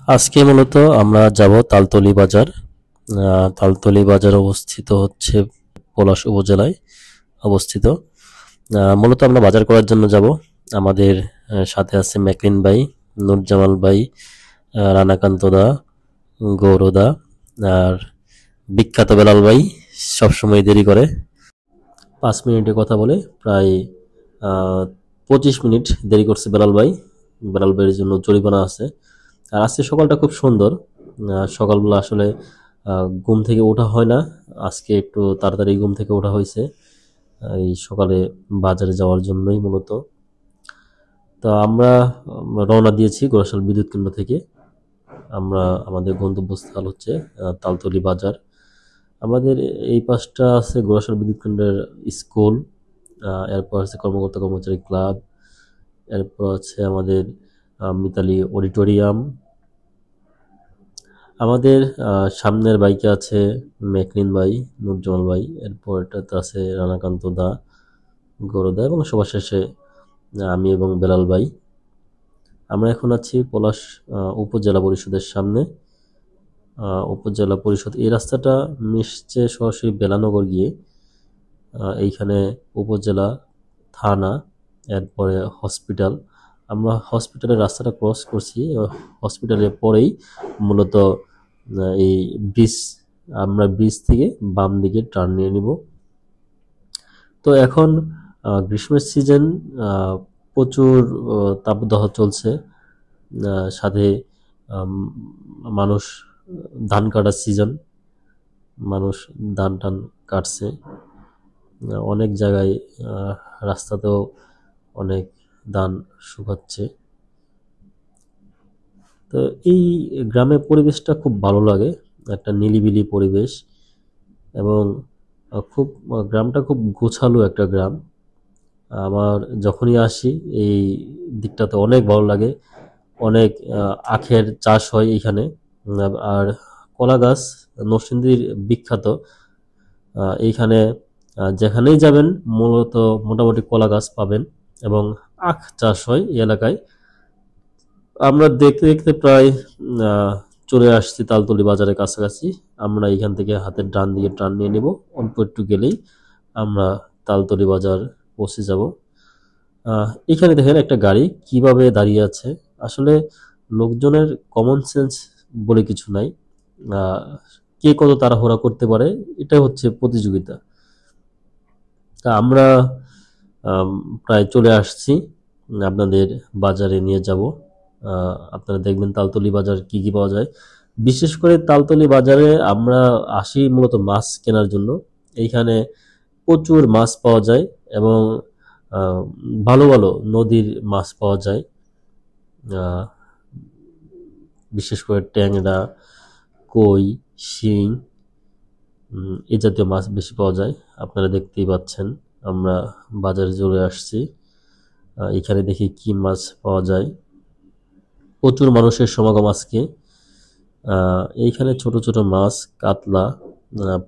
আজকে মূলত আমরা যাব তালতলী বাজার। তালতলী বাজার অবস্থিত হচ্ছে পলাশ উপজেলায় অবস্থিত। মূলত আমরা বাজার করার জন্য যাব। আমাদের সাথে আছে ম্যাকলিন ভাই, নুরজামাল ভাই, রানাকান্ত দা, গৌরদা আর বিখ্যাত বেলাল ভাই। সবসময় দেরি করে, 5 মিনিটে কথা বলে প্রায় 25 মিনিট দেরি করছে বেলাল ভাই। বেলাল ভাইয়ের জন্য জরিমানা আছে। আর আজকে সকালটা খুব সুন্দর। সকালবেলা আসলে ঘুম থেকে ওঠা হয় না, আজকে একটু তাড়াতাড়ি ঘুম থেকে ওঠা হয়েছে এই সকালে বাজারে যাওয়ার জন্যই মূলত। তো আমরা রওনা দিয়েছি গোরাশাল বিদ্যুৎ কেন্দ্র থেকে। আমরা আমাদের গন্তব্যস্থল হচ্ছে তালতলী বাজার। আমাদের এই পাশটা আছে গোরাশাল বিদ্যুৎ কেন্দ্রের স্কুল, এরপর আছে কর্মকর্তা কর্মচারী ক্লাব, এরপর আছে আমাদের মিতালি অডিটোরিয়াম। আমাদের সামনের বাইকে আছে ম্যাকলিন ভাই, নুরজামাল ভাই, এরপর এটাতে আছে রানাকান্ত দা, গৌরদা এবং সবার শেষে আমি এবং বেলাল ভাই। আমরা এখন আছি পলাশ উপজেলা পরিষদের সামনে। উপজেলা পরিষদ এই রাস্তাটা মিশছে সরাসরি বেলানগর গিয়ে। এইখানে উপজেলা, থানা, এরপরে হসপিটাল। আমরা হসপিটালের রাস্তাটা ক্রস করছি, হসপিটালের পরেই মূলত এই ব্রিজ। আমরা ব্রিজ থেকে বাম দিকে টার্ন নিয়ে নিব। তো এখন গ্রীষ্মের সিজন, প্রচুর তাপদাহ চলছে, সাথে মানুষ ধান কাটার সিজন, মানুষ ধান টান কাটছে। অনেক জায়গায় রাস্তাতেও অনেক ধান শুকাচ্ছে। তো এই গ্রামের পরিবেশটা খুব ভালো লাগে, একটা নিলিবিলি পরিবেশ, এবং খুব গ্রামটা খুব গোছালো একটা গ্রাম। আমার যখনই আসি এই দিকটাতে অনেক ভালো লাগে। অনেক আখের চাষ হয় এইখানে, আর কলা গাছ নরসিংদীর বিখ্যাত। এইখানে যেখানেই যাবেন মূলত মোটামুটি কলা গাছ পাবেন এবং আখ চাষ হয় এই এলাকায়। আমরা দেখতে দেখতে প্রায় চলে আসছি তালতলী বাজারের কাছাকাছি। আমরা এখান থেকে হাতের ডান দিকে টার্ন নিয়ে নেব, অল্প একটু গেলেই আমরা তালতলী বাজার পৌঁছে যাব। এখানে দেখেন একটা গাড়ি কিভাবে দাঁড়িয়ে আছে। আসলে লোকজনের কমন সেন্স বলে কিছু নাই, কে কত তাড়াহুড়া করতে পারে, এটাই হচ্ছে প্রতিযোগিতা। তা আমরা প্রায় চলে আসছি, আপনাদের বাজারে নিয়ে যাব। আপনারা দেখবেন তালতলী বাজার কি কি পাওয়া যায়। বিশেষ করে তালতলী বাজারে আমরা আসি মূলত মাছ কেনার জন্য। এইখানে প্রচুর মাছ পাওয়া যায় এবং ভালো ভালো নদীর মাছ পাওয়া যায়। বিশেষ করে ট্যাংরা, কই, শিং, এই জাতীয় মাছ বেশি পাওয়া যায়। আপনারা দেখতেই পাচ্ছেন আমরা বাজারে চলে আসছি। এখানে দেখি কি মাছ পাওয়া যায়। প্রচুর মানুষের সমাগম আজকে। এইখানে ছোট ছোট মাছ, কাতলা,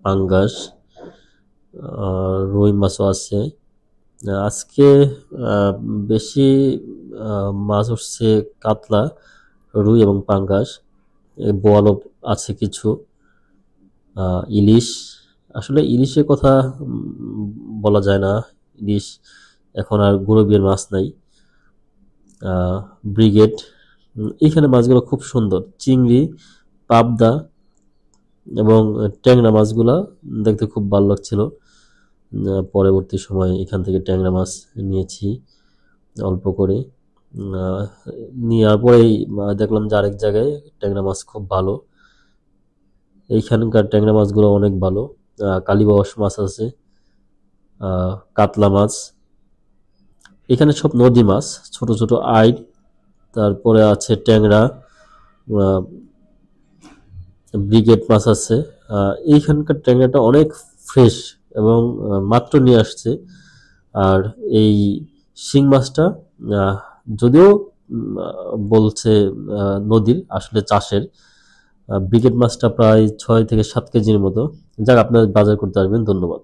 পাঙ্গাস, রুই মাছও আছে। আজকে বেশি মাছ উঠছে কাতলা, রুই এবং পাঙ্গাস, বোয়ালও আছে কিছু, ইলিশ। আসলে ইলিশের কথা বলা যায় না, ইলিশ এখন আর গুরবিয়ের মাছ নাই। ব্রিগেড, এইখানে মাছগুলো খুব সুন্দর, চিংড়ি, পাবদা এবং ট্যাংরা মাছগুলা দেখতে খুব ভালো লাগছিল। পরবর্তী সময় এখান থেকে ট্যাংরা মাছ নিয়েছি অল্প করে। নেওয়ার পরেই দেখলাম যে আরেক জায়গায় ট্যাংরা মাছ খুব ভালো। এইখানকার ট্যাংরা মাছগুলো অনেক ভালো। কালীবাউস মাছ আছে, কাতলা মাছ। এখানে সব নদী মাছ, ছোট ছোট আইড়, তারপরে আছে ট্যাংরা, ব্রিগেড মাছ আছে। এইখানকার ট্যাংরাটা অনেক ফ্রেশ এবং মাত্র নিয়ে আসছে। আর এই শিং মাছটা যদিও বলছে নদীর, আসলে চাষের। ব্রিগেড মাছটা প্রায় 6 থেকে 7 কেজির মতো। যাক, আপনারা বাজার করতে আসবেন। ধন্যবাদ।